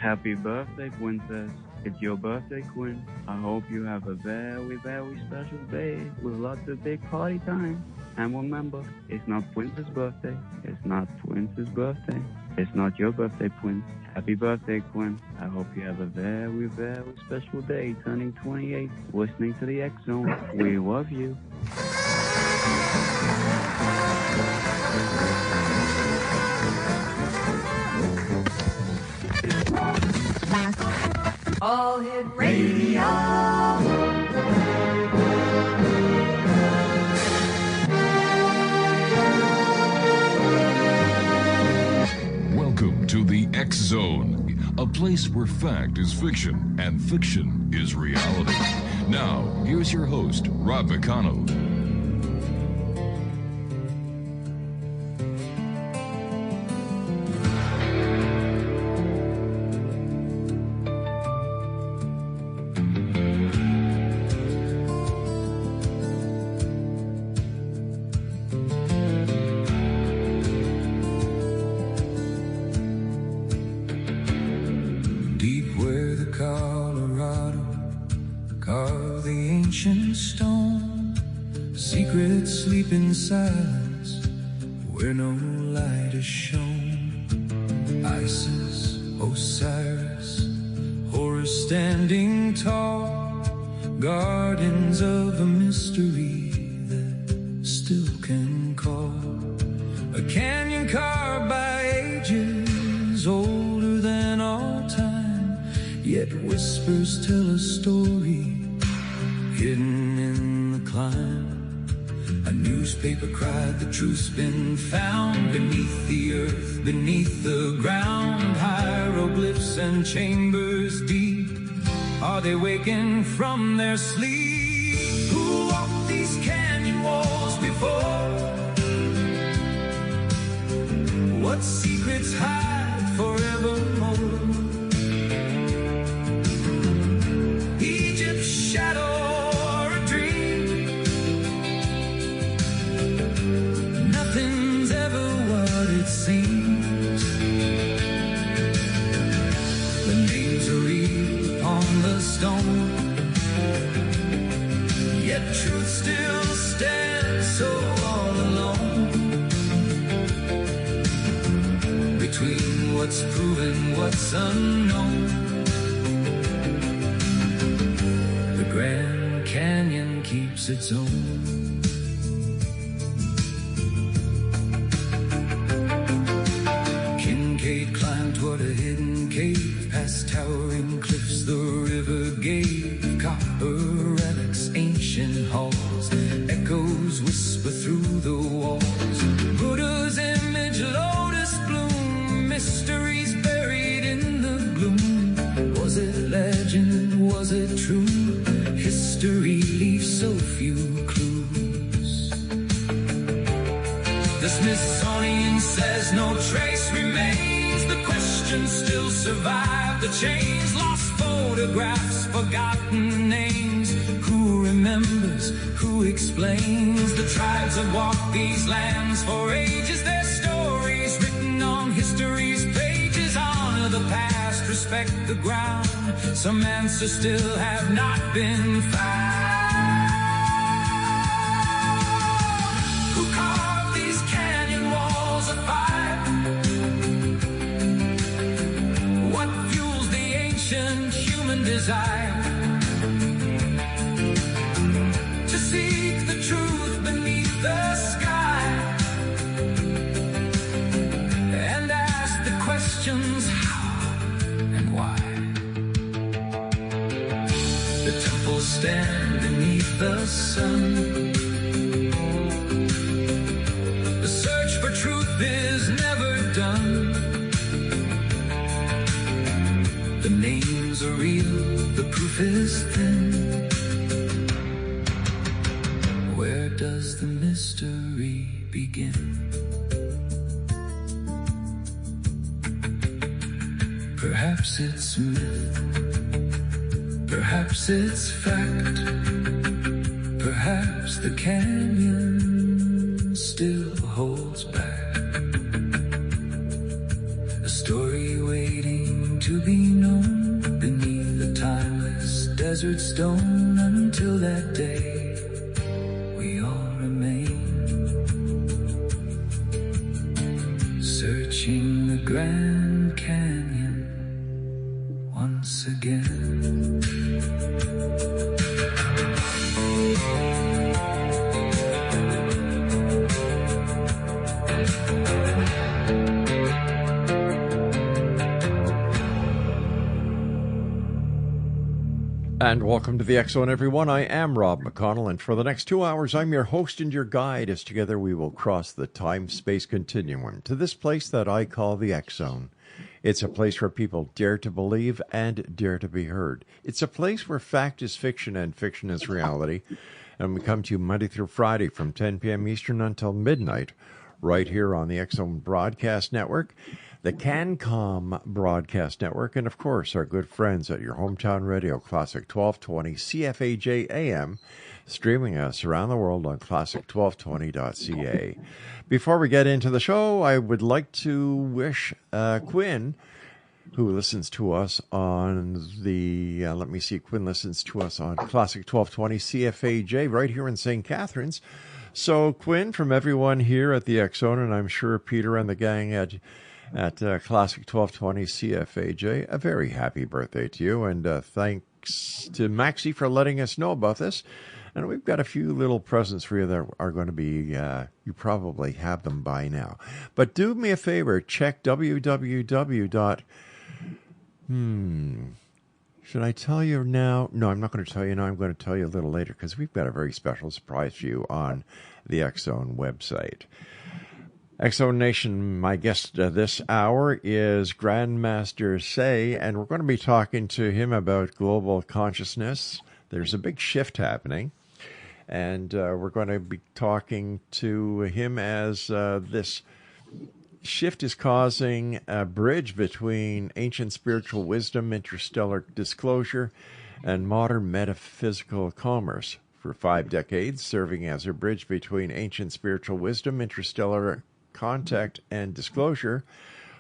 Happy birthday, princess. It's your birthday, Quinn. I hope you have a very, very special day with lots of big party time. And remember, it's not Prince's birthday. It's not Prince's birthday. It's not your birthday, Quinn. Happy birthday, Quinn. I hope you have a very, very special day turning 28, listening to the X Zone. We love you. All Hit Radio. Welcome to the X Zone, a place where fact is fiction and fiction is reality. Now, here's your host, Rob McConnell. In silence where no light is shown, Isis, Osiris, Horus standing tall, guardians of a mystery that still can call. A canyon carved by ages, older than all time, yet whispers tell a story hidden in the climb. A newspaper cried, the truth's been found beneath the earth, beneath the ground. Hieroglyphs and chambers deep, are they waking from their sleep? Who walked these canyon walls before? What secrets hide forevermore? Egypt's shadow, nothing's ever what it seems. The names are real upon the stone, yet truth still stands so all alone. Between what's proven, what's unknown, the Grand Canyon keeps its own. Climbed toward a hidden cave, past towering cliffs the river gave. Copper relics, ancient halls, echoes whisper through the walls. Buddha's image, lotus bloom, mysteries buried in the gloom. Was it legend, was it true? History leaves so few clues. The Smithsonian says no trace remains. The questions still survive, the chains, lost photographs, forgotten names. Who remembers, who explains? The tribes have walked these lands for ages, their stories written on history's pages. Honor the past, respect the ground, some answers still have not been found. Who carved these canyon walls of fire? Human desire to seek the truth beneath the sky and ask the questions how and why. The temples stand beneath the sun. The search for truth is never done. The names are real, the proof is thin. Where does the mystery begin? Perhaps it's myth, perhaps it's fact, perhaps the canyon still holds back. A story waiting to be known beneath the timeless desert stone. Until that day, we all remain searching the Grand Canyon once again. And welcome to the X Zone, everyone. I am Rob McConnell, and for the next 2 hours, I'm your host and your guide as together we will cross the time-space continuum to this place that I call the X Zone. It's a place where people dare to believe and dare to be heard. It's a place where fact is fiction and fiction is reality. And we come to you Monday through Friday from 10 p.m. Eastern until midnight, right here on the X Zone Broadcast Network, the CanCom Broadcast Network, and of course our good friends at your hometown radio, Classic 1220 CFAJ AM, streaming us around the world on classic1220.ca. Before we get into the show, I would like to wish Quinn, who listens to us on the, Quinn listens to us on Classic 1220 CFAJ right here in St. Catharines. So Quinn, from everyone here at the X Zone, and I'm sure Peter and the gang at Classic 1220 CFAJ, a very happy birthday to you, and thanks to Maxie for letting us know about this. And we've got a few little presents for you that are going to be, you probably have them by now. But do me a favor, check www. Should I tell you now? No, I'm not going to tell you now. I'm going to tell you a little later because we've got a very special surprise for you on the X Zone website. X Zone Nation, my guest this hour is Grandmaster Ze, and we're going to be talking to him about global consciousness. There's a big shift happening, and we're going to be talking to him as this shift is causing a bridge between ancient spiritual wisdom, interstellar disclosure, and modern metaphysical commerce. For 5 decades, serving as a bridge between ancient spiritual wisdom, interstellar contact and disclosure,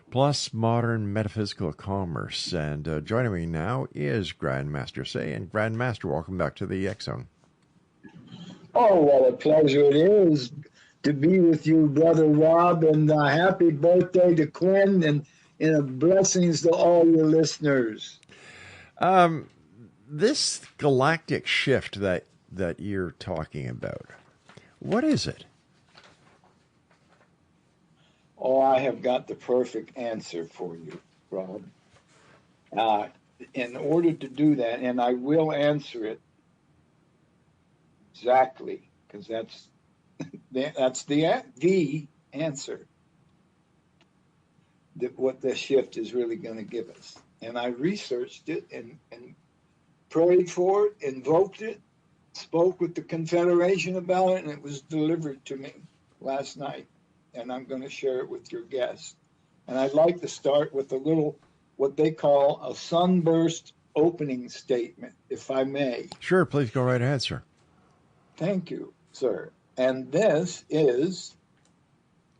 plus modern metaphysical commerce. And joining me now is Grandmaster Ze. And Grandmaster, welcome back to the X Zone. Oh, what a pleasure it is to be with you, Brother Rob, and happy birthday to Quinn, and blessings to all your listeners. This galactic shift that you're talking about, what is it? Oh, I have got the perfect answer for you, Rob. In order to do that, and I will answer it exactly, because that's the answer, that what the shift is really going to give us. And I researched it and prayed for it, invoked it, spoke with the Confederation about it, and it was delivered to me last night. And I'm going to share it with your guests. And I'd like to start with a little, what they call a sunburst opening statement, if I may. Sure, please go right ahead, sir. Thank you, sir. And this is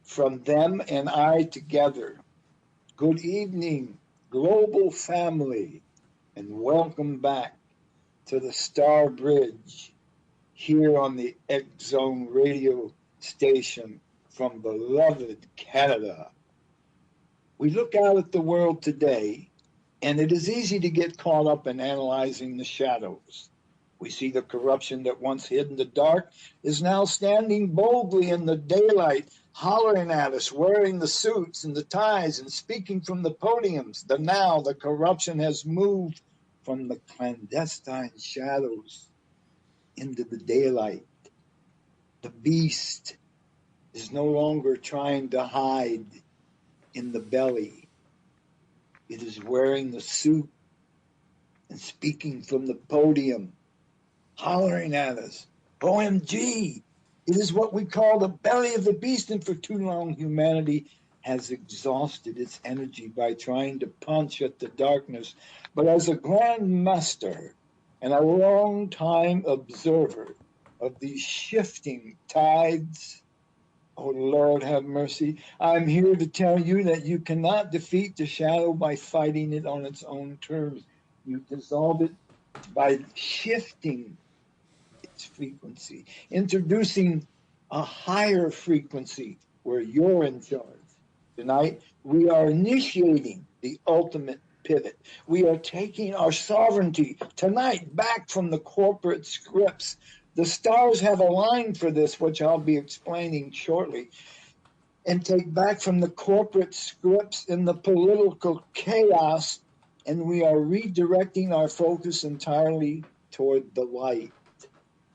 from them and I together. Good evening, global family, and welcome back to the Star Bridge here on the X Zone radio station from beloved Canada. We look out at the world today, and it is easy to get caught up in analyzing the shadows. We see the corruption that once hid in the dark is now standing boldly in the daylight, hollering at us, wearing the suits and the ties and speaking from the podiums. The corruption has moved from the clandestine shadows into the daylight. The beast is no longer trying to hide in the belly. It is wearing the suit and speaking from the podium, hollering at us. OMG! It is what we call the belly of the beast, and for too long humanity has exhausted its energy by trying to punch at the darkness. But as a grandmaster and a long-time observer of these shifting tides, Oh, Lord, have mercy. I'm here to tell you that you cannot defeat the shadow by fighting it on its own terms. You dissolve it by shifting its frequency, introducing a higher frequency where you're in charge. Tonight, we are initiating the ultimate pivot. We are taking our sovereignty tonight back from the corporate scripts. The stars have aligned for this, which I'll be explaining shortly, and take back from the corporate scripts and the political chaos, and we are redirecting our focus entirely toward the light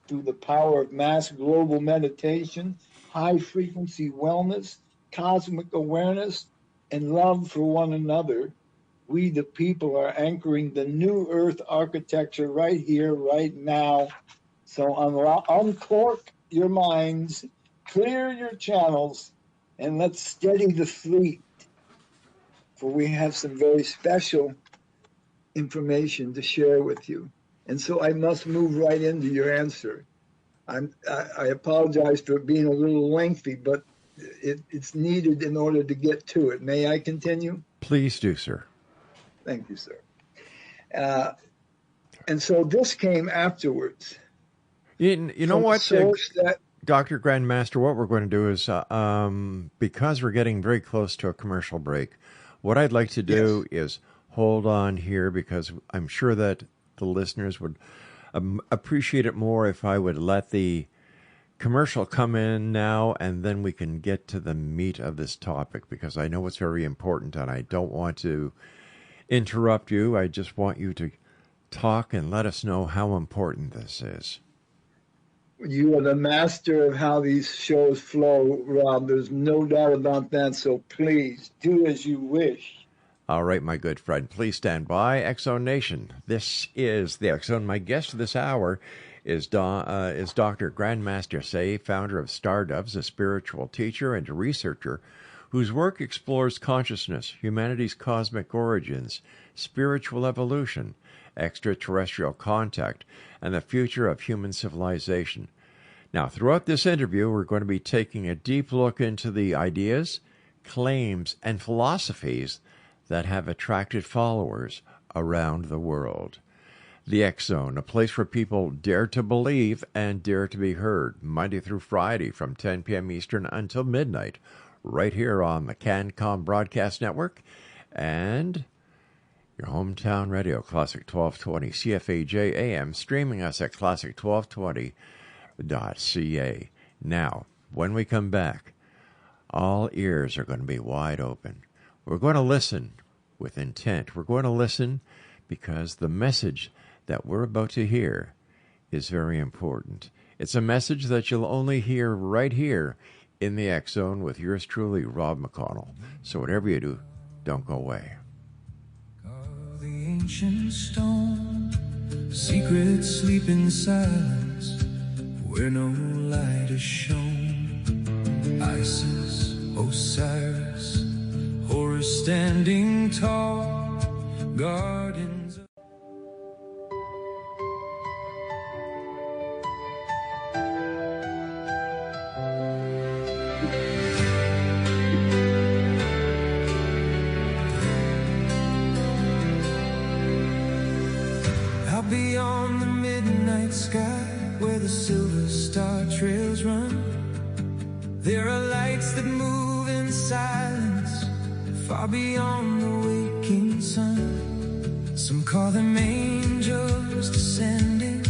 through the power of mass global meditation, high-frequency wellness, cosmic awareness, and love for one another. We, the people, are anchoring the new Earth architecture right here, right now. So uncork your minds, clear your channels, and let's steady the fleet. For we have some very special information to share with you. And so I must move right into your answer. I apologize for it being a little lengthy, but it's needed in order to get to it. May I continue? Please do, sir. Thank you, sir. And so this came afterwards. You know what, that, Dr. Grandmaster, what we're going to do is, because we're getting very close to a commercial break, what I'd like to do is hold on here, because I'm sure that the listeners would appreciate it more if I would let the commercial come in now, and then we can get to the meat of this topic, because I know it's very important, and I don't want to interrupt you. I just want you to talk and let us know how important this is. You are the master of how these shows flow, Rob. There's no doubt about that, so please do as you wish. All right, my good friend, please stand by. X-Zone Nation, this is the X-Zone. My guest this hour is Dr. Grandmaster Ze, founder of Stardoves, a spiritual teacher and researcher whose work explores consciousness, humanity's cosmic origins, spiritual evolution, extraterrestrial contact, and the future of human civilization. Now, throughout this interview, we're going to be taking a deep look into the ideas, claims, and philosophies that have attracted followers around the world. The X-Zone, a place where people dare to believe and dare to be heard, Monday through Friday from 10 p.m. Eastern until midnight, right here on the CanCom Broadcast Network and your hometown radio, Classic 1220, CFAJ AM, streaming us at classic1220.ca. Now, when we come back, all ears are going to be wide open. We're going to listen with intent. We're going to listen because the message that we're about to hear is very important. It's a message that you'll only hear right here in the X-Zone with yours truly, Rob McConnell. So whatever you do, don't go away. The ancient stone, secrets sleep in silence, where no light is shown. Isis, Osiris, Horus standing tall, guardians of... Out beyond the midnight sky, where the silver star trails run, there are lights that move in silence, far beyond the waking sun. Some call them angels descending,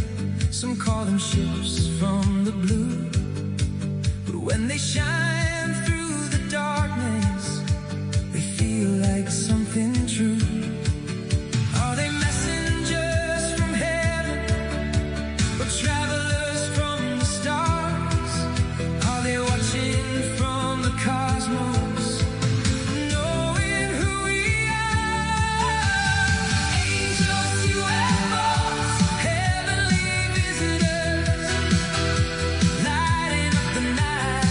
some call them ships from the blue. But when they shine through the darkness, they feel like something true. Are they messengers from heaven, or travelers from the stars? Are they watching from the cosmos, knowing who we are? Angels, UFOs, heavenly visitors, lighting up the night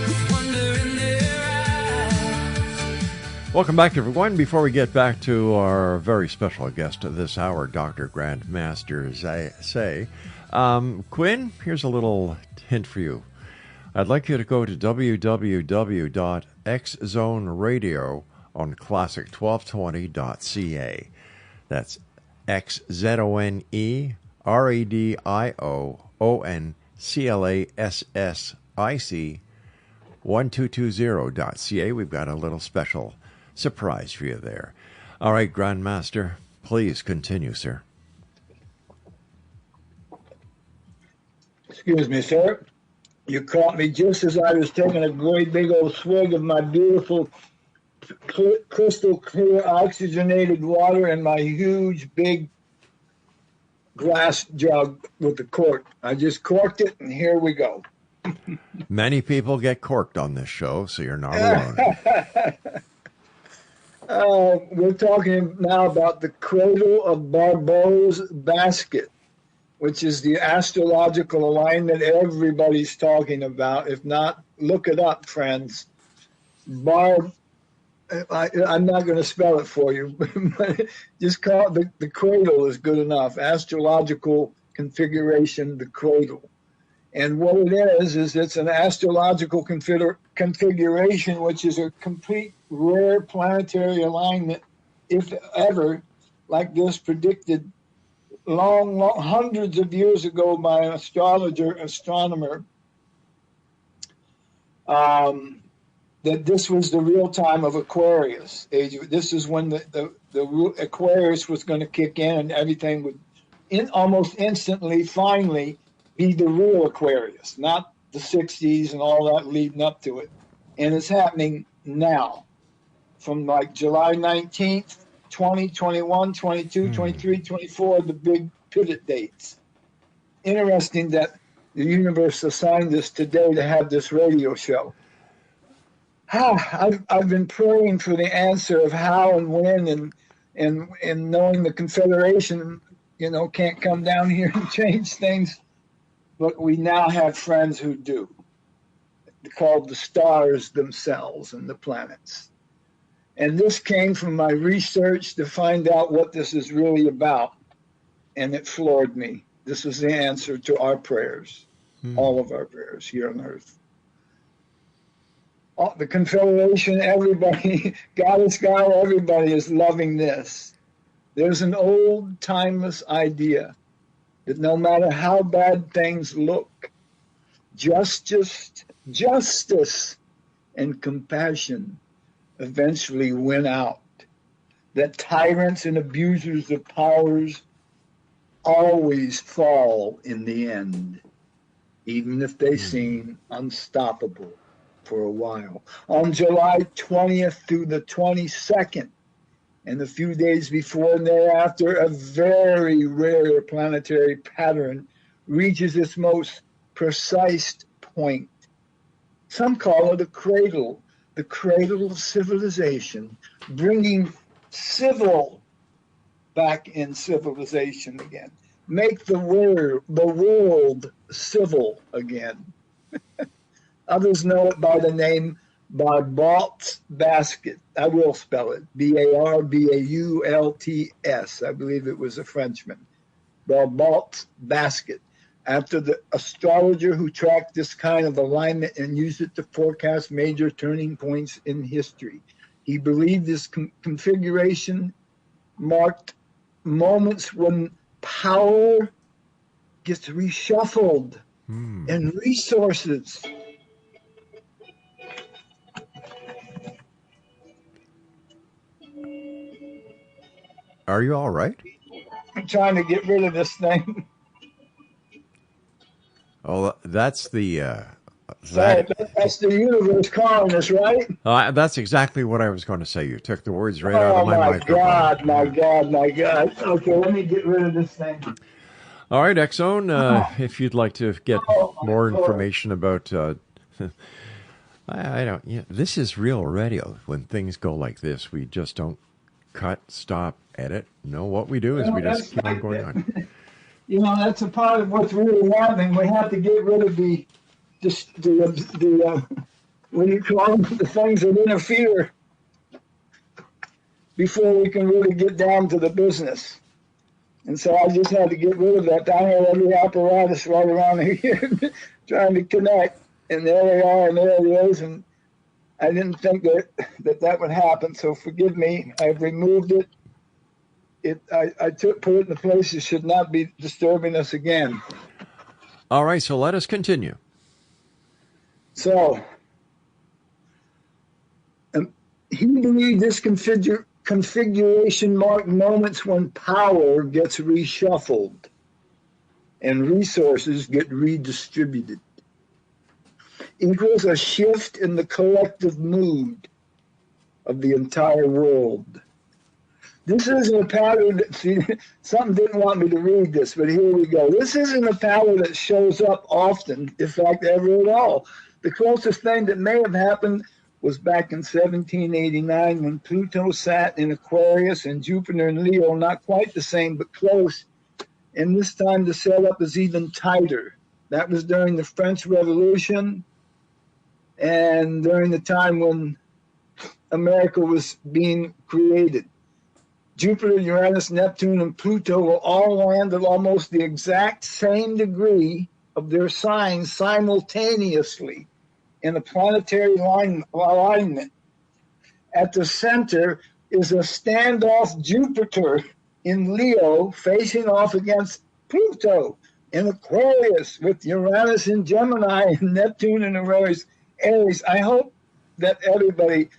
with wonder in their eyes. Welcome back, everyone. Before we get back to our very special guest of this hour, Dr. Grandmaster Ze, Quinn, here's a little hint for you. I'd like you to go to www.xzoneradio on classic1220.ca. That's XZONERADIOONCLASSIC 1220.ca. We've got a little special surprise for you there. All right, Grandmaster, please continue, sir. Excuse me, sir. You caught me just as I was taking a great big old swig of my beautiful crystal clear oxygenated water in my huge big glass jug with the cork. I just corked it, and here we go. Many people get corked on this show, so you're not alone. We're talking now about the cradle of Barbeau's basket, which is the astrological alignment everybody's talking about. If not, look it up, friends. I'm not going to spell it for you, but just call it the cradle is good enough. Astrological configuration, the cradle. And what it is it's an astrological configuration, which is a complete rare planetary alignment, if ever, like this predicted long, hundreds of years ago by an astronomer, that this was the real time of Aquarius age. This is when the Aquarius was going to kick in, and everything would almost instantly, finally, be the real Aquarius, not the 60s and all that leading up to it. And it's happening now, from like July 19th, 20, 21, 22, 23, 24, the big pivot dates. Interesting that the universe assigned us today to have this radio show. I've been praying for the answer of how and when, and knowing the Confederation, can't come down here and change things. But we now have friends who do, called the stars themselves and the planets. And this came from my research to find out what this is really about. And it floored me. This is the answer to our prayers, all of our prayers here on earth. The Confederation, everybody, Goddess God, everybody is loving this. There's an old, timeless idea that no matter how bad things look, justice and compassion eventually win out. That tyrants and abusers of powers always fall in the end, even if they seem unstoppable for a while. On July 20th through the 22nd, and a few days before and thereafter, a very rare planetary pattern reaches its most precise point. Some call it a cradle, the cradle of civilization, bringing civil back in civilization again. Make the world civil again. Others know it by the name Barbeau's basket. I will spell it. Barbaults. I believe it was a Frenchman. Barbeau's basket. After the astrologer who tracked this kind of alignment and used it to forecast major turning points in history. He believed this configuration marked moments when power gets reshuffled and resources. Are you all right? I'm trying to get rid of this thing. Oh, that's the... that's the universe calling us, right? That's exactly what I was going to say. You took the words right out of my microphone. My God. Okay, let me get rid of this thing. All right, Exxon, if you'd like to get more information about... this is real radio. When things go like this, we just don't cut, stop, edit. No, what we do is we just keep on going on. That's a part of what's really happening. We have to get rid of the what do you call them? The things that interfere before we can really get down to the business. And so I just had to get rid of that. I have every apparatus right around here trying to connect. and there they are, and there it is, and I didn't think that would happen, so forgive me. I've removed it. I put it in a place that should not be disturbing us again. All right, so let us continue. So, he believed this configuration marked moments when power gets reshuffled and resources get redistributed. Equals a shift in the collective mood of the entire world. This isn't a pattern that, see, something didn't want me to read this, but here we go. This isn't a pattern that shows up often, in fact, ever at all. The closest thing that may have happened was back in 1789 when Pluto sat in Aquarius and Jupiter in Leo, not quite the same, but close. And this time the setup is even tighter. That was during the French Revolution and during the time when America was being created. Jupiter, Uranus, Neptune, and Pluto will all land at almost the exact same degree of their signs simultaneously in a planetary alignment. At the center is a standoff Jupiter in Leo facing off against Pluto in Aquarius with Uranus in Gemini and Neptune in Aries. I hope that everybody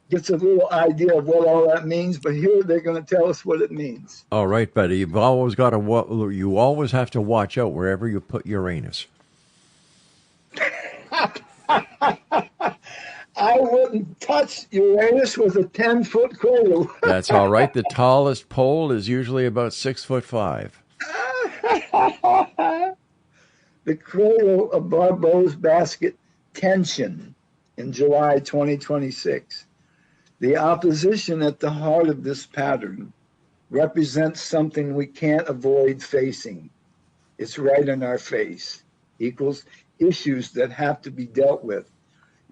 gets a little idea of what all that means, but here they're going to tell us what it means. All right, buddy. You always have to watch out wherever you put Uranus. I wouldn't touch Uranus with a 10-foot cradle. That's all right. The tallest pole is usually about 6'5". The cradle of Barbeau's basket tension in July 2026. The opposition at the heart of this pattern represents something we can't avoid facing. It's right in our face. Equals issues that have to be dealt with.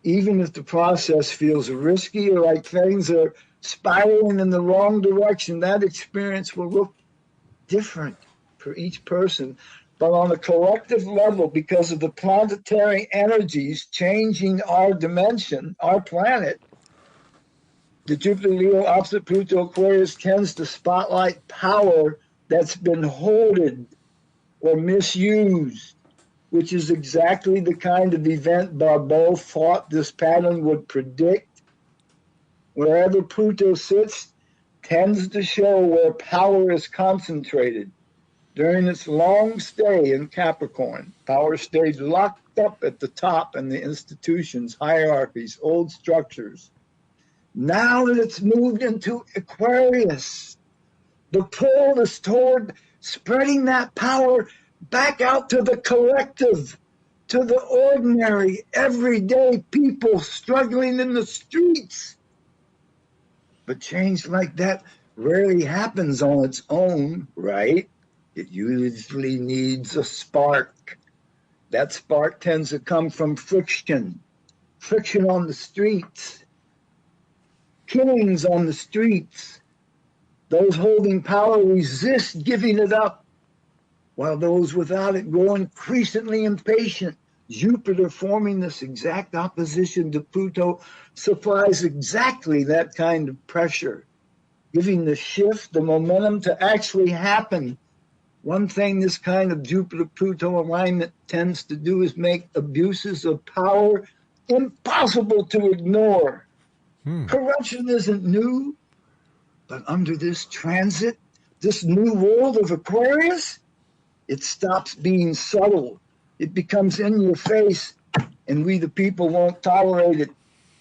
Even if the process feels risky or like things are spiraling in the wrong direction, that experience will look different for each person. But on a collective level, because of the planetary energies changing our dimension, our planet, the Jupiter Leo opposite Pluto Aquarius tends to spotlight power that's been hoarded or misused, which is exactly the kind of event Barbeau thought this pattern would predict. Wherever Pluto sits tends to show where power is concentrated. During its long stay in Capricorn, power stayed locked up at the top in the institutions, hierarchies, old structures. Now that it's moved into Aquarius, the pull is toward spreading that power back out to the collective, to the ordinary, everyday people struggling in the streets. But change like that rarely happens on its own, right? It usually needs a spark. That spark tends to come from friction on the streets, killings on the streets. Those holding power resist giving it up, while those without it grow increasingly impatient. Jupiter, forming this exact opposition to Pluto, supplies exactly that kind of pressure, giving the shift, the momentum to actually happen. One thing this kind of Jupiter-Pluto alignment tends to do is make abuses of power impossible to ignore. Corruption isn't new, but under this transit, this new world of Aquarius, it stops being subtle. It becomes in your face, and we the people won't tolerate it.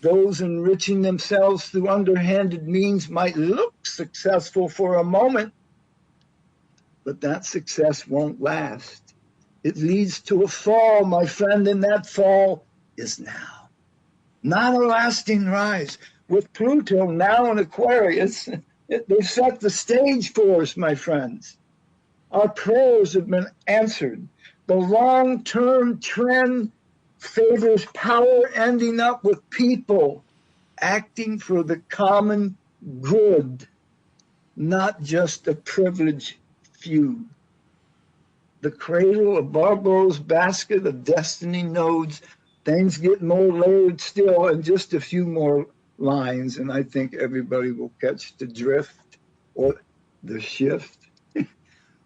Those enriching themselves through underhanded means might look successful for a moment, but that success won't last. It leads to a fall, my friend, and that fall is now. Not a lasting rise. With Pluto now in Aquarius, they set the stage for us, my friends. Our prayers have been answered. The long-term trend favors power ending up with people acting for the common good, not just a privileged few. The cradle of Barbeau's basket of destiny nodes things get more layered still, and just a few more lines, and I think everybody will catch the drift or the shift.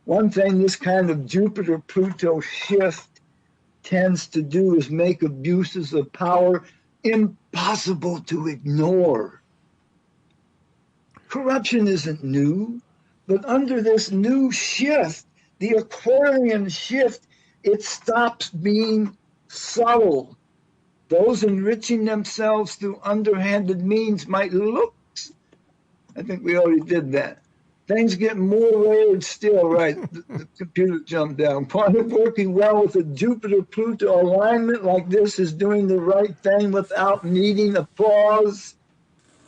One thing this kind of Jupiter-Pluto shift tends to do is make abuses of power impossible to ignore. Corruption isn't new, but under this new shift, the Aquarian shift, it stops being subtle. Those enriching themselves through underhanded means might look, I think we already did that. Things get more layered still, right? The computer jumped down. Part of working well with a Jupiter-Pluto alignment like this is doing the right thing without needing applause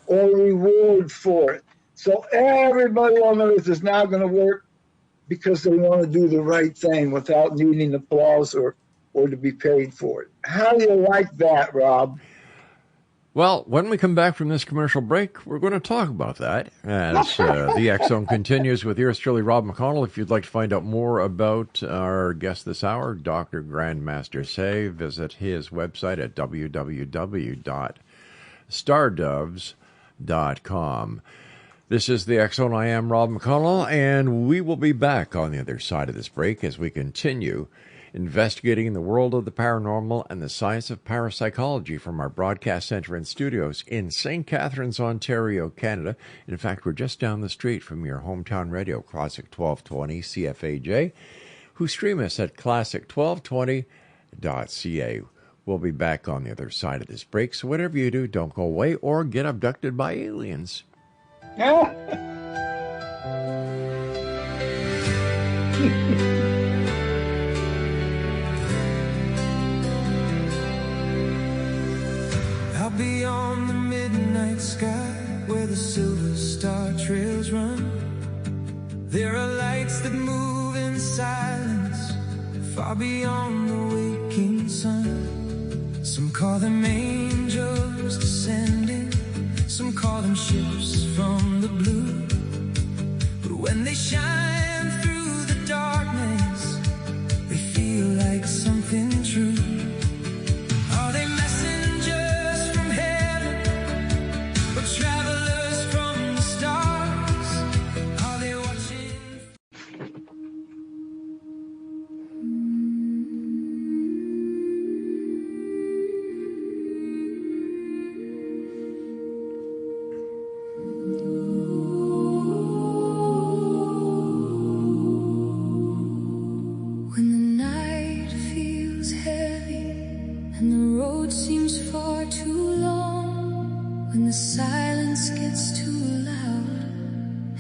or reward for it. So everybody on earth is now going to work because they want to do the right thing without needing applause or to be paid for it. How do you like that, Rob? Well, when we come back from this commercial break, we're going to talk about that as the X Zone continues with yours truly, Rob McConnell. If you'd like to find out more about our guest this hour, Dr. Grandmaster Ze, visit his website at www.stardoves.com. This is the X Zone. I am Rob McConnell, and we will be back on the other side of this break as we continue investigating the world of the paranormal and the science of parapsychology from our broadcast center and studios in St. Catharines, Ontario, Canada. In fact, we're just down the street from your hometown radio, Classic 1220 CFAJ, who stream us at classic1220.ca. We'll be back on the other side of this break, so whatever you do, don't go away or get abducted by aliens. Out beyond the midnight sky, where the silver star trails run, there are lights that move in silence, far beyond the waking sun. Some call them angels descending, some call them ships from the blue. But when they shine through the darkness, they feel like something true. Are they messengers from heaven, or travelers from the stars? Are they watching? When the night feels heavy and the road seems far too long, when the silence gets too loud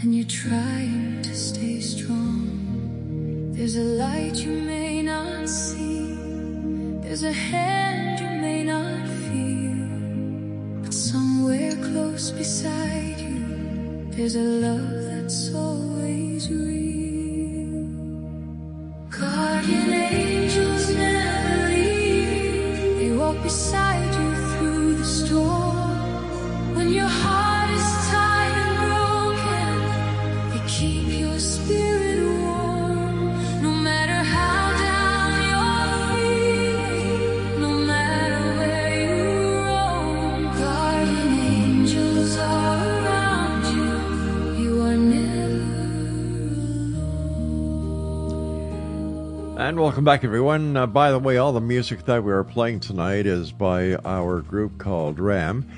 and you're trying to stay strong, there's a light you may not see, there's a hand you may not feel, but somewhere close beside you, there's a love that's always real. Guardian angels never leave, they walk beside you through the storm. When your heart is tired and broken, they keep your spirit warm. No matter how down you're feeling, no matter where you roam, guardian angels are around you, you are never alone. And welcome back, everyone. By the way, all the music that we are playing tonight is by our group called RAM.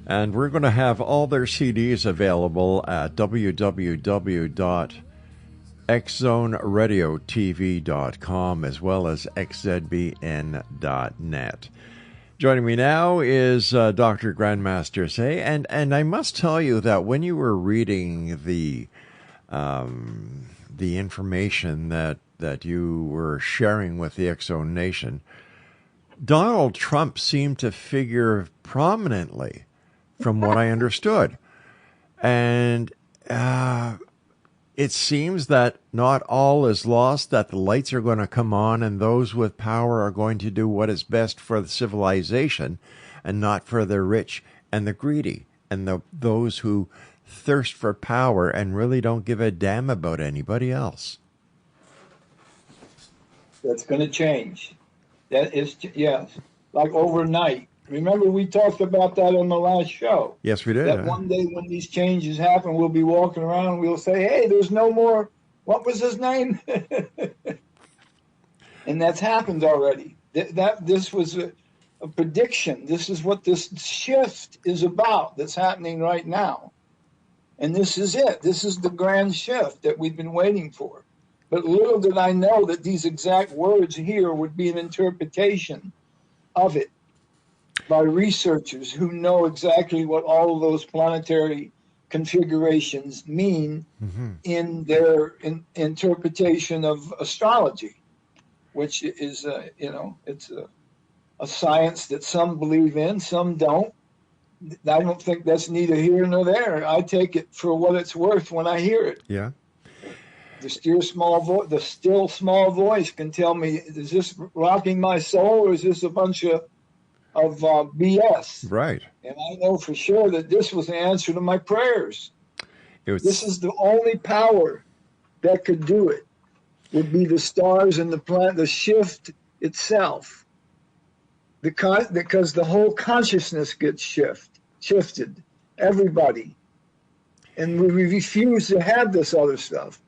And we're going to have all their CDs available at www.xzoneradiotv.com as well as xzbn.net. Joining me now is Dr. Grandmaster Ze. And I must tell you that when you were reading the information that you were sharing with the X Zone Nation, Donald Trump seemed to figure prominently from what I understood. And it seems that not all is lost, that the lights are going to come on and those with power are going to do what is best for the civilization and not for the rich and the greedy and those who thirst for power and really don't give a damn about anybody else. That's going to change. That is, yes. like overnight. Remember, we talked about that on the last show. Yes, we did. That one day when these changes happen, we'll be walking around and we'll say, hey, there's no more, what was his name? And that's happened already. This was a prediction. This is what this shift is about that's happening right now. And this is it. This is the grand shift that we've been waiting for. But little did I know that these exact words here would be an interpretation of it by researchers who know exactly what all of those planetary configurations mean in their interpretation of astrology, which is, it's a science that some believe in, some don't. I don't think that's neither here nor there. I take it for what it's worth when I hear it. Yeah. The still small voice can tell me, is this rocking my soul or is this a bunch of BS? Right. And I know for sure that this was the answer to my prayers. This is the only power that could do it, would be the stars and the planet, the shift itself. Because the whole consciousness gets shifted, everybody. And we refuse to have this other stuff.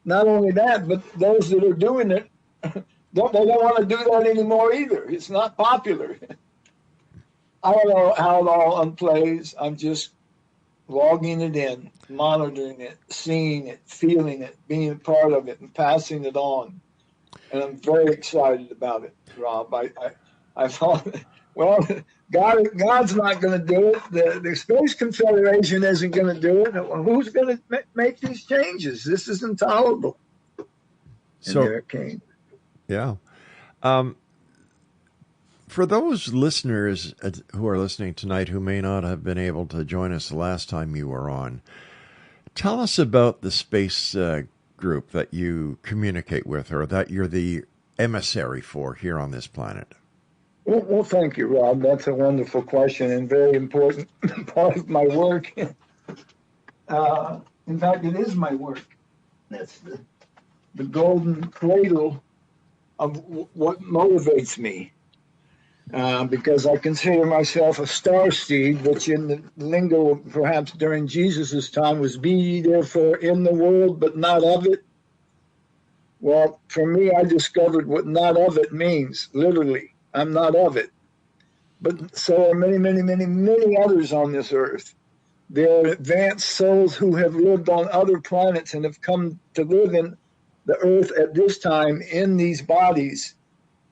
Not only that, but those that are doing it, they don't want to do that anymore either. It's not popular. I don't know how it all unplays. I'm just logging it in, monitoring it, seeing it, feeling it, being a part of it, and passing it on. And I'm very excited about it, Rob. I thought, well, God's not going to do it. The Space Confederation isn't going to do it. Who's going to make these changes? This is intolerable. And so, there it came. Yeah. For those listeners who are listening tonight who may not have been able to join us the last time you were on, tell us about the space group that you communicate with, or that you're the emissary for here on this planet. Well, thank you, Rob. That's a wonderful question and very important part of my work. In fact, it is my work. That's the golden cradle of what motivates me. Because I consider myself a star seed, which in the lingo perhaps during Jesus' time was be ye therefore in the world, but not of it. Well, for me, I discovered what not of it means, literally. I'm not of it. But so are many, many, many, many others on this earth. There are advanced souls who have lived on other planets and have come to live in the earth at this time in these bodies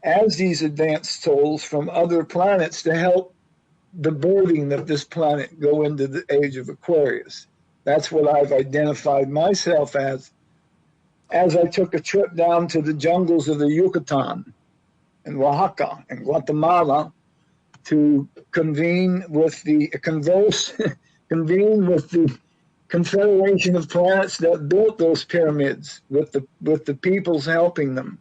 as these advanced souls from other planets to help the birthing of this planet go into the age of Aquarius. That's what I've identified myself as I took a trip down to the jungles of the Yucatan and Oaxaca and Guatemala to convene with the Confederation of Planets that built those pyramids, with the peoples helping them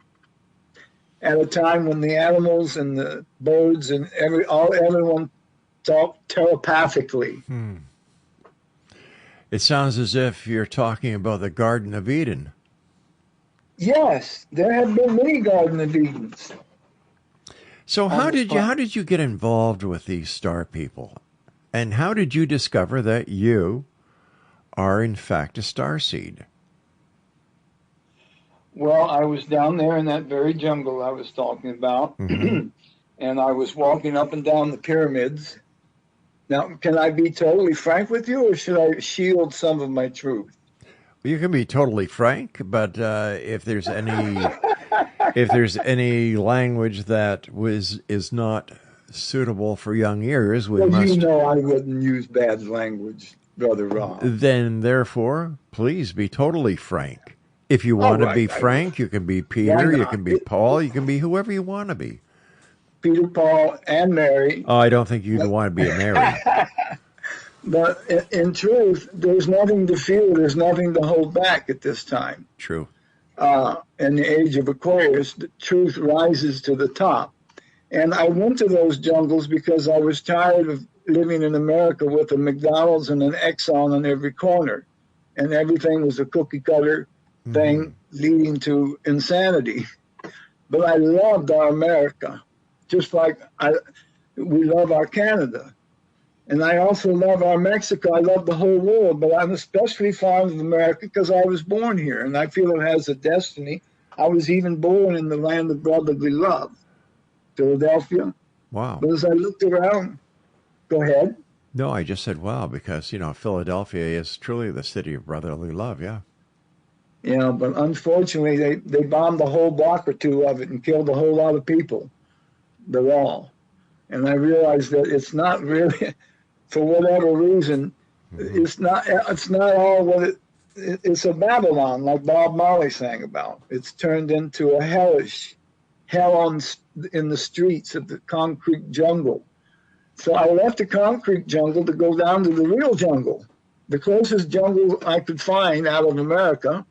at a time when the animals and the birds and everyone talked telepathically. It sounds as if you're talking about the Garden of Eden. Yes, there have been many Garden of Edens. So how did you get involved with these star people? And how did you discover that you are in fact a star seed? Well, I was down there in that very jungle I was talking about, and I was walking up and down the pyramids. Now, can I be totally frank with you, or should I shield some of my truth? You can be totally frank, but if there's any language that is not suitable for young ears, I wouldn't use bad language, Brother Rob. Then, therefore, please be totally frank. If you want to be Frank, you can be Peter, you can be Paul, you can be whoever you want to be. Peter, Paul, and Mary. Oh, I don't think you'd want to be a Mary. But in truth, there's nothing to fear. There's nothing to hold back at this time. True. In the age of Aquarius, the truth rises to the top. And I went to those jungles because I was tired of living in America with a McDonald's and an Exxon on every corner. And everything was a cookie cutter thing leading to insanity. But I loved our America. Just like we love our Canada. And I also love our Mexico. I love the whole world, but I'm especially fond of America because I was born here, and I feel it has a destiny. I was even born in the land of brotherly love, Philadelphia. Wow. But as I looked around, go ahead. No, I just said wow because, Philadelphia is truly the city of brotherly love, yeah. Yeah, but unfortunately, they bombed a whole block or two of it and killed a whole lot of people, the wall. And I realized that it's not really, for whatever reason, it's not all what it's a Babylon, like Bob Marley sang about. It's turned into a hellish hell in the streets of the concrete jungle. So I left the concrete jungle to go down to the real jungle, the closest jungle I could find out of America,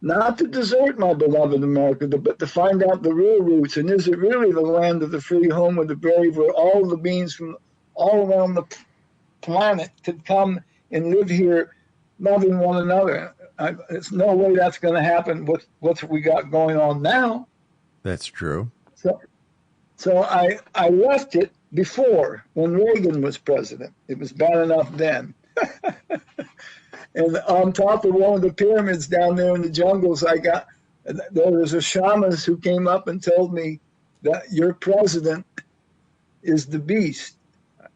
not to desert my beloved America, but to find out the real roots. And is it really the land of the free, home of the brave, where all the beings from all around the planet could come and live here loving one another? There's no way that's going to happen with what we got going on now. That's true. So I left it before, when Reagan was president. It was bad enough then. And on top of one of the pyramids down there in the jungles, there was a shaman who came up and told me that your president is the beast.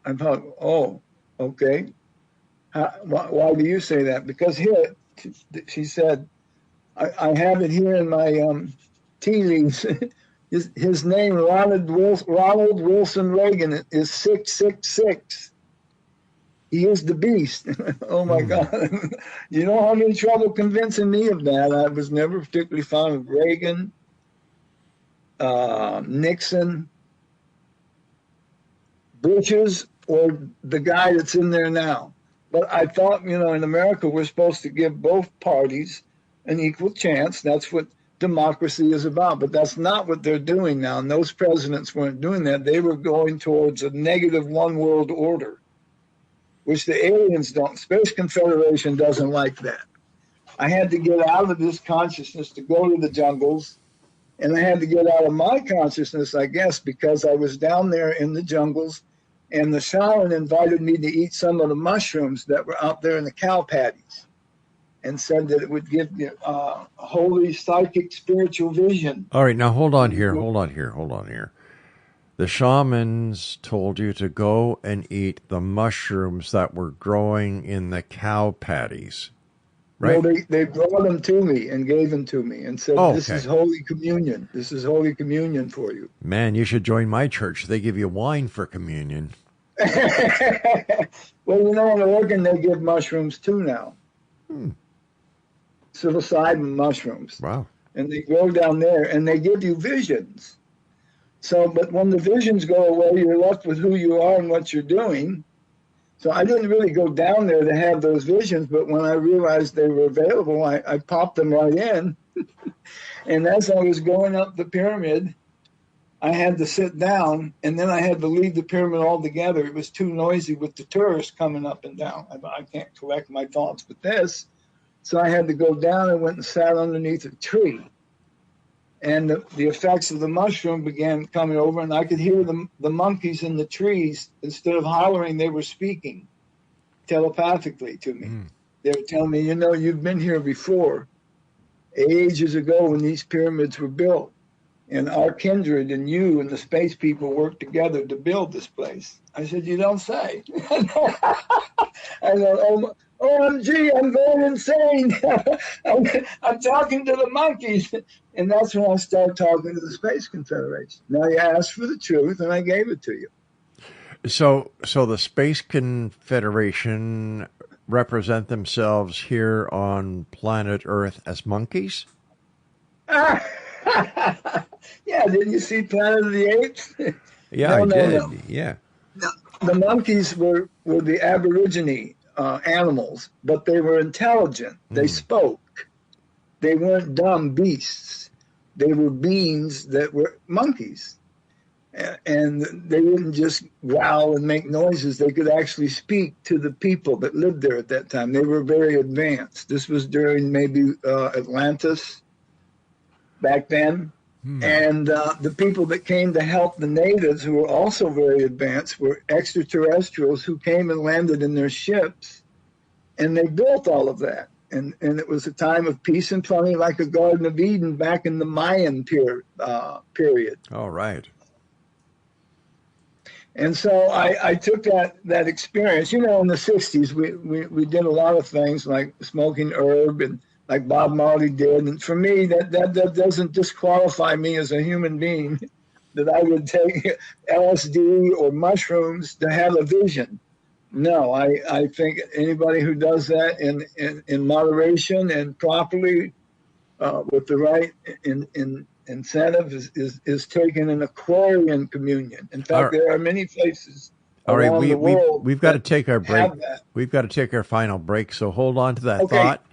I thought, oh, okay. Why do you say that? Because here, she said, I have it here in my tea leaves. His name, Ronald Wilson Reagan, is 666. He is the beast. Oh, my God. You know how many trouble convincing me of that? I was never particularly fond of Reagan, Nixon, Bush's, or the guy that's in there now. But I thought, in America, we're supposed to give both parties an equal chance. That's what democracy is about. But that's not what they're doing now. And those presidents weren't doing that. They were going towards a negative one world order, which the aliens don't. Space Confederation doesn't like that. I had to get out of this consciousness to go to the jungles. And I had to get out of my consciousness, I guess, because I was down there in the jungles. And the shaman invited me to eat some of the mushrooms that were out there in the cow patties, and said that it would give you a holy, psychic, spiritual vision. All right, now hold on here. The shamans told you to go and eat the mushrooms that were growing in the cow patties, right? No, they brought them to me and gave them to me and said, This is Holy Communion. This is Holy Communion for you. Man, you should join my church. They give you wine for communion. Well, in Oregon, they give mushrooms too now. Psilocybin mushrooms. Wow. And they grow down there, and they give you visions. So, but when the visions go away, you're left with who you are and what you're doing. So I didn't really go down there to have those visions, but when I realized they were available, I popped them right in. And as I was going up the pyramid, I had to sit down, and then I had to leave the pyramid altogether. It was too noisy with the tourists coming up and down. I can't collect my thoughts with this. So I had to go down and went and sat underneath a tree. And the effects of the mushroom began coming over, and I could hear the monkeys in the trees. Instead of hollering, they were speaking telepathically to me. They were telling me, you've been here before, ages ago when these pyramids were built. And our kindred and you and the space people worked together to build this place. I said, you don't say. I go, OMG, I'm going insane. I'm talking to the monkeys. And that's when I started talking to the Space Confederation. Now you asked for the truth, and I gave it to you. So the Space Confederation represent themselves here on planet Earth as monkeys? Yeah, didn't you see Planet of the Apes? Yeah, I did. No. Yeah. The monkeys were the Aborigine animals, but they were intelligent. They spoke. They weren't dumb beasts. They were beings that were monkeys. And they wouldn't just growl and make noises. They could actually speak to the people that lived there at that time. They were very advanced. This was during maybe Atlantis back then. And the people that came to help the natives, who were also very advanced, were extraterrestrials who came and landed in their ships, and they built all of that. And it was a time of peace and plenty, like a Garden of Eden back in the Mayan period. All right. And so I took that experience. You know, in the 60s, we did a lot of things like smoking herb and like Bob Marley did. And for me, that doesn't disqualify me as a human being that I would take LSD or mushrooms to have a vision. No, I think anybody who does that in moderation and properly with the right incentive is taking an Aquarian communion. In fact, there are many places around the world. We've got to take our break. We've got to take our final break. So hold on to that thought.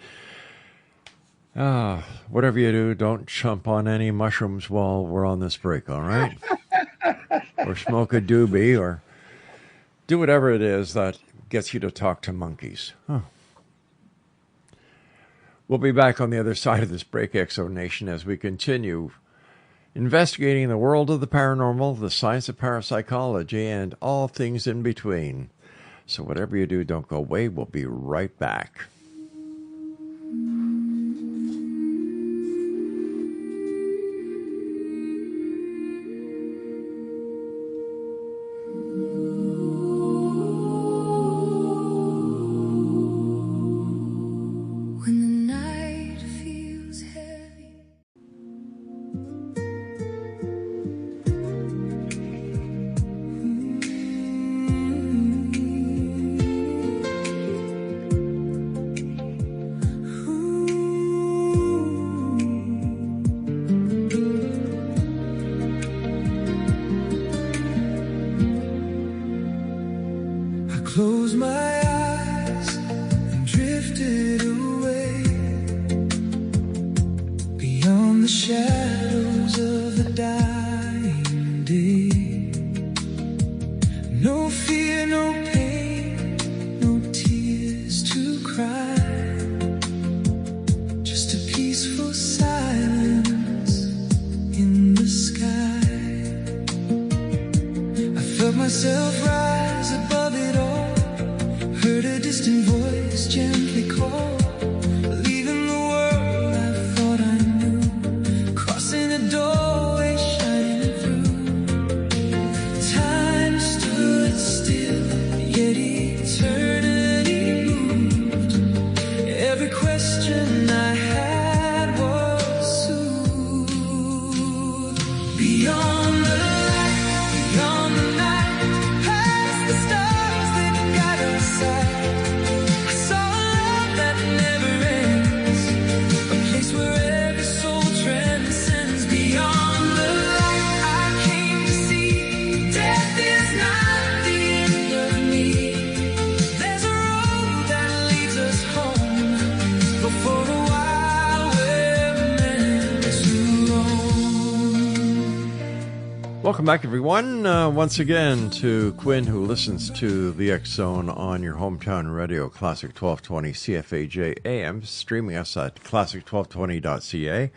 Whatever you do, don't chomp on any mushrooms while we're on this break, all right? Or smoke a doobie, or do whatever it is that gets you to talk to monkeys. We'll be back on the other side of this break, Exo Nation, as we continue investigating the world of the paranormal, the science of parapsychology, and all things in between. So whatever you do, don't go away. We'll be right back. Close my eyes and drifted away beyond the shadows of the dying day. No fear, no pain, no tears to cry, just a peaceful silence in the sky. I felt myself rise above it all. Heard a distant voice gently call, leaving the world I thought I knew, crossing a doorway shining through. Time stood still, yet eternity moved. Every question I had was soothed. Beyond the light, beyond the night, past the stars that guide us. I saw a love that never ends, a place where every soul transcends. Beyond the light I came to see, death is not the end of me. There's a road that leads us home, but for a while we're meant to roam. Welcome back, everyone. Once again to Quinn, who listens to the X Zone on your hometown radio, Classic 1220 CFAJ AM, streaming us at classic1220.ca.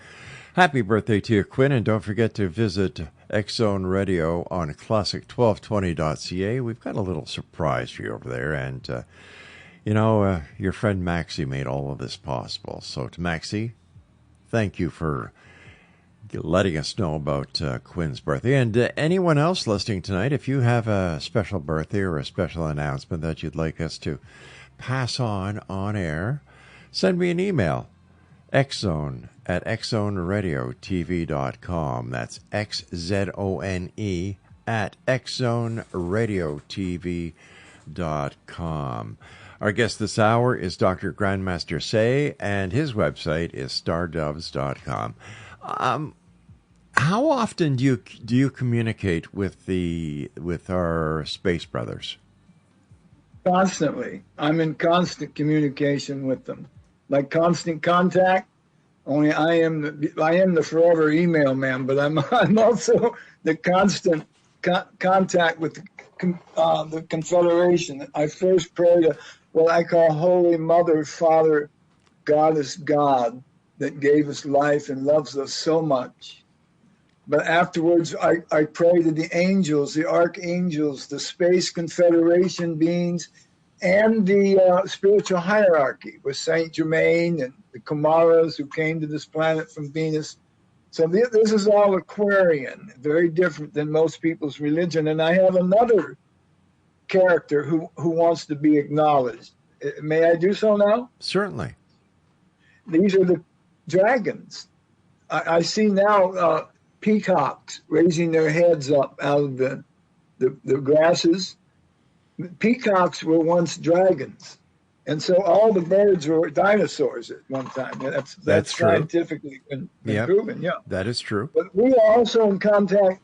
Happy birthday to you, Quinn, and don't forget to visit X Zone Radio on classic1220.ca. We've got a little surprise for you over there, and your friend Maxie made all of this possible. So to Maxie, thank you for letting us know about Quinn's birthday. And anyone else listening tonight, if you have a special birthday or a special announcement that you'd like us to pass on air, send me an email, xzone@xzoneradiotv.com. That's XZONE at xzoneradiotv.com. Our guest this hour is Dr. Grandmaster Ze, and his website is stardoves.com. How often do you communicate with our space brothers? Constantly. I'm in constant communication with them, like constant contact. Only I am the forever email man, but I'm also the constant contact with the Confederation. I first pray to what I call Holy Mother, Father, Goddess, God, that gave us life and loves us so much. But afterwards, I pray to the angels, the archangels, the Space Confederation beings, and the spiritual hierarchy with Saint Germain and the Kumaras who came to this planet from Venus. So this is all Aquarian, very different than most people's religion. And I have another character who wants to be acknowledged. May I do so now? Certainly. These are the dragons. I see now peacocks raising their heads up out of the grasses. Peacocks were once dragons. And so all the birds were dinosaurs at one time. That's true. Scientifically been proven, yeah. That is true. But we are also in contact,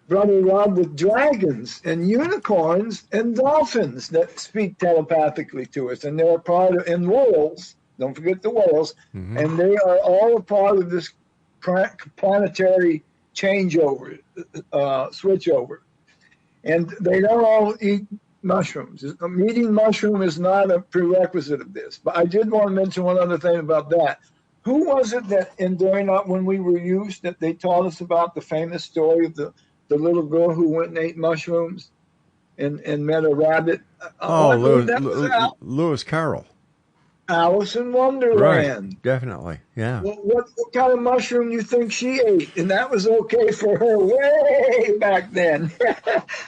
Brother Rob, with dragons and unicorns and dolphins that speak telepathically to us. And they're part of, and whales, don't forget the whales, and they are all a part of this planetary changeover, switchover. And they don't all eat mushrooms. Eating mushroom is not a prerequisite of this. But I did want to mention one other thing about that. Who was it that during when we were youth that they taught us about the famous story of the little girl who went and ate mushrooms and met a rabbit? Lewis Carroll. Alice in Wonderland. Right, definitely, yeah. Well, what kind of mushroom do you think she ate? And that was okay for her way back then.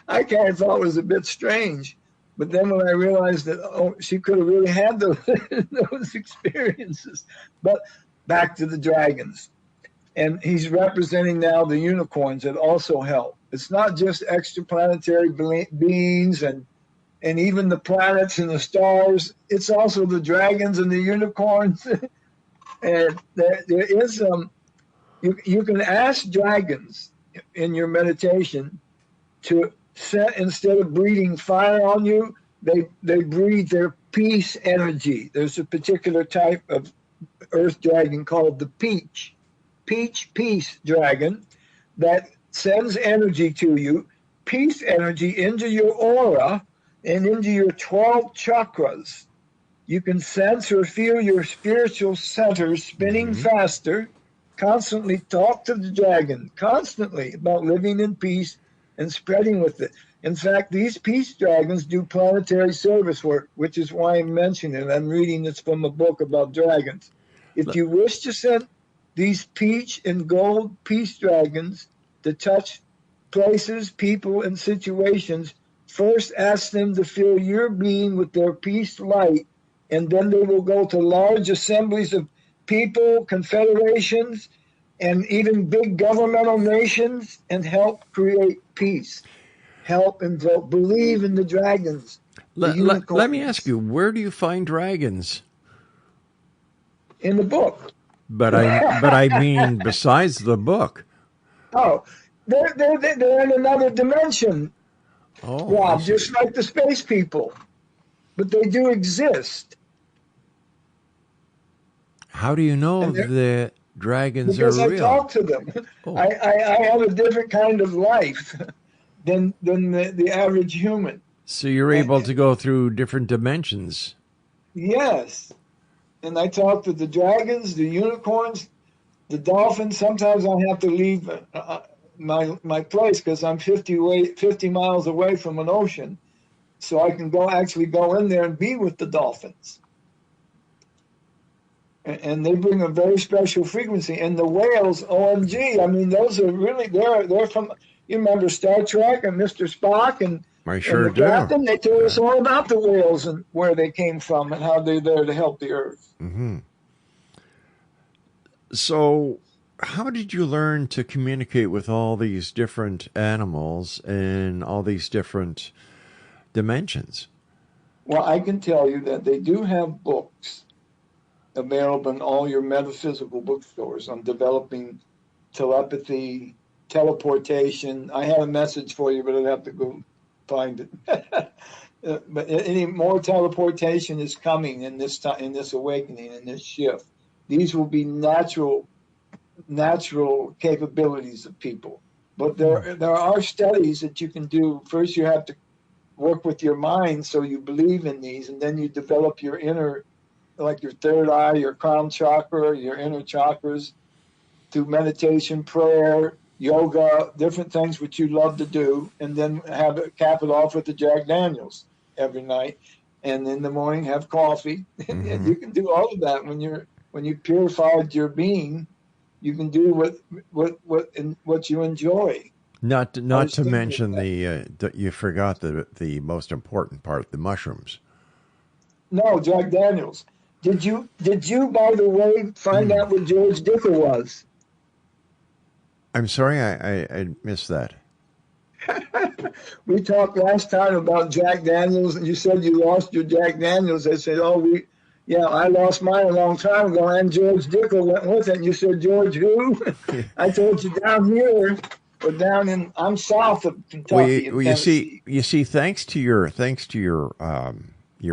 I kind of thought it was a bit strange. But then when I realized that, she could have really had those experiences. But back to the dragons. And he's representing now the unicorns that also help. It's not just extraplanetary beings and even the planets and the stars. It's also the dragons and the unicorns. And there is you can ask dragons in your meditation to set, instead of breathing fire on you, they breathe their peace energy. There's a particular type of earth dragon called the peach peace dragon that sends energy to you, peace energy into your aura and into your 12 chakras. You can sense or feel your spiritual centers spinning faster. Constantly talk to the dragon, constantly, about living in peace and spreading with it. In fact, these peace dragons do planetary service work, which is why I mentioned it. I'm reading this from a book about dragons. If you wish to send these peach and gold peace dragons to touch places, people, and situations, first ask them to fill your being with their peace light, and then they will go to large assemblies of people, confederations, and even big governmental nations and help create peace. Help and believe in the dragons. Let me ask you, where do you find dragons? In the book. But I mean, besides the book. Oh, they're in another dimension. Oh, Rob, just like the space people. But they do exist. How do you know that dragons are real? Because I talk to them. Oh. I have a different kind of life than the average human. So you're able to go through different dimensions. Yes. And I talk to the dragons, the unicorns, the dolphins. Sometimes I have to leave my place because I'm 50 miles away from an ocean. So I can go in there and be with the dolphins. And they bring a very special frequency. And the whales, OMG, I mean, those are really, they're from, you remember Star Trek and Mr. Spock and I sure do. Captain, they told us all about the whales and where they came from and how they're there to help the Earth. Mm-hmm. So how did you learn to communicate with all these different animals in all these different dimensions? Well, I can tell you that they do have books available in all your metaphysical bookstores on developing telepathy, teleportation. I have a message for you, but I'd have to go find it. But any more teleportation is coming in this time, in this awakening, in this shift. These will be natural capabilities of people. But there are studies that you can do. First, you have to work with your mind so you believe in these, and then you develop your inner, like your third eye, your crown chakra, your inner chakras, through meditation, prayer, yoga, different things which you love to do, and then cap it off with the Jack Daniels every night, and in the morning have coffee. Mm-hmm. And you can do all of that when you purified your being. You can do what you enjoy. Not to mention you forgot the most important part, the mushrooms. No, Jack Daniels. Did you, by the way, find out what George Dickel was? I'm sorry, I missed that. We talked last time about Jack Daniels, and you said you lost your Jack Daniels. I said, I lost mine a long time ago, and George Dickel went with it. And you said, George who? I told you down here, or I'm south of Kentucky. Well, you see, thanks to your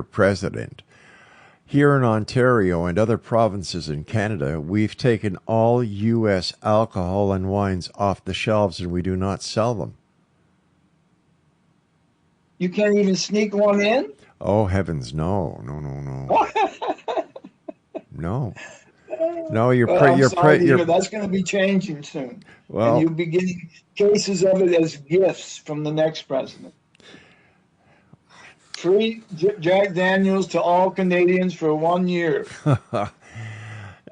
president, here in Ontario and other provinces in Canada, we've taken all U.S. alcohol and wines off the shelves, and we do not sell them. You can't even sneak one in? Oh, heavens, no. No. No, that's going to be changing soon. Well, and you'll be getting cases of it as gifts from the next president. Free Jack Daniels to all Canadians for 1 year.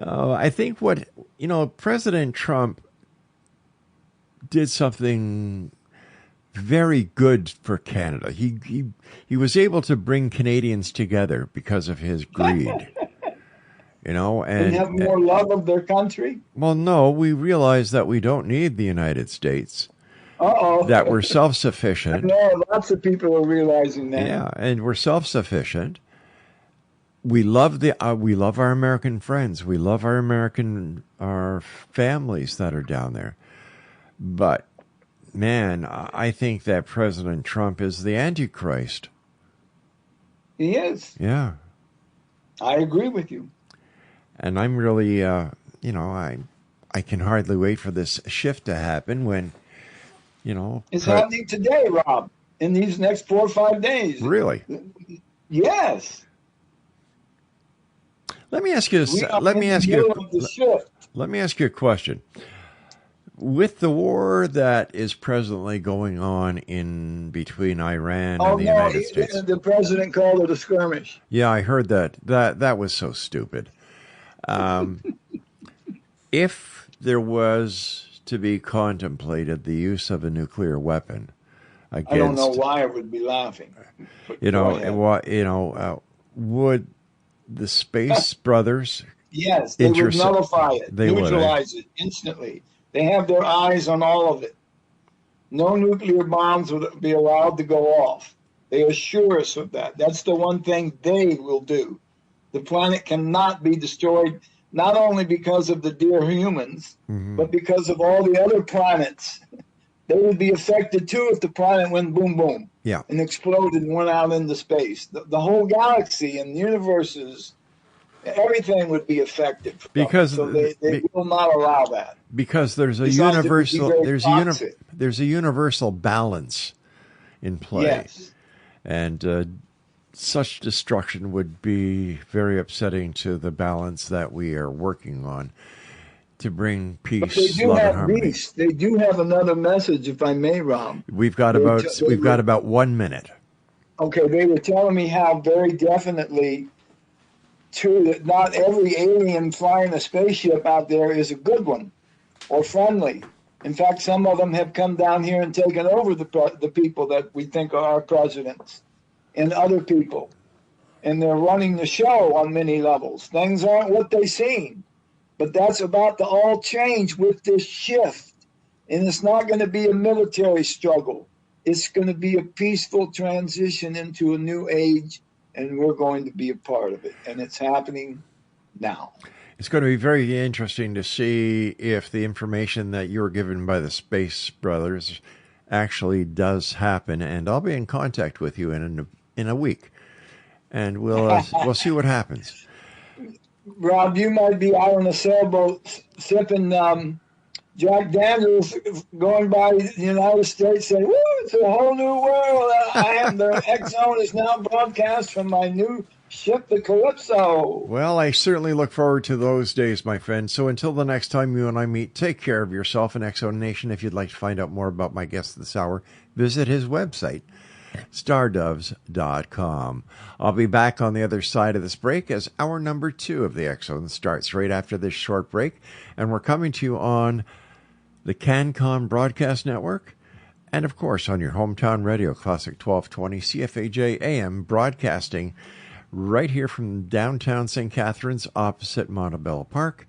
I think President Trump did something very good for Canada. He was able to bring Canadians together because of his greed. And have more love of their country? Well, no, we realize that we don't need the United States. Uh-oh. That we're self-sufficient. No, lots of people are realizing that. Yeah, and we're self-sufficient. We love our American friends. We love our families that are down there. But man, I think that President Trump is the Antichrist. He is. Yeah. I agree with you. And I'm really, I can hardly wait for this shift to happen when, It's happening today, Rob, in these next 4 or 5 days. Really? Yes. Let me ask you a question. With the war that is presently going on in between Iran and the United States. The president called it a skirmish. Yeah, I heard that. That was so stupid. If there was to be contemplated the use of a nuclear weapon against, I don't know why I would be laughing. Would the Space Brothers? Yes, they would nullify it, neutralize it instantly. They have their eyes on all of it. No nuclear bombs would be allowed to go off. They assure us of that. That's the one thing they will do. The planet cannot be destroyed, not only because of the dear humans, but because of all the other planets. They would be affected too if the planet went boom, boom, and exploded and went out into space. The whole galaxy and universes, everything would be affected. Because they will not allow that. Because there's a universal balance in play. Yes. And such destruction would be very upsetting to the balance that we are working on to bring peace, love, and harmony. Peace. They do have another message, if I may, Rob. We've got about 1 minute. Okay, they were telling me how very definitely true that not every alien flying a spaceship out there is a good one or friendly. In fact, some of them have come down here and taken over the people that we think are our presidents and other people. And they're running the show on many levels. Things aren't what they seem. But that's about to all change with this shift. And it's not going to be a military struggle. It's going to be a peaceful transition into a new age, and we're going to be a part of it. And it's happening now. It's going to be very interesting to see if the information that you were given by the Space Brothers actually does happen. And I'll be in contact with you in a week, and we'll see what happens. Rob, you might be out on a sailboat sipping Jack Daniels going by the United States saying, "Woo, it's a whole new world. I am the X Zone is now broadcast from my new ship, the Calypso." Well, I certainly look forward to those days, my friend. So until the next time you and I meet, take care of yourself and X Zone Nation. If you'd like to find out more about my guest this hour, visit his website, stardoves.com. I'll be back on the other side of this break as hour number 2 of the X Zone starts right after this short break. And we're coming to you on the CanCon Broadcast Network, and of course on your hometown radio, Classic 1220 CFAJ AM, broadcasting right here from downtown St. Catharines opposite Montebello Park,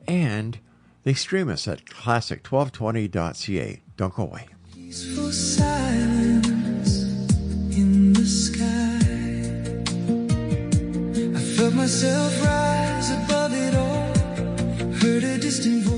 and they stream us at classic1220.ca. Don't go away. Peaceful silence in the sky. I felt myself rise above it all, heard a distant voice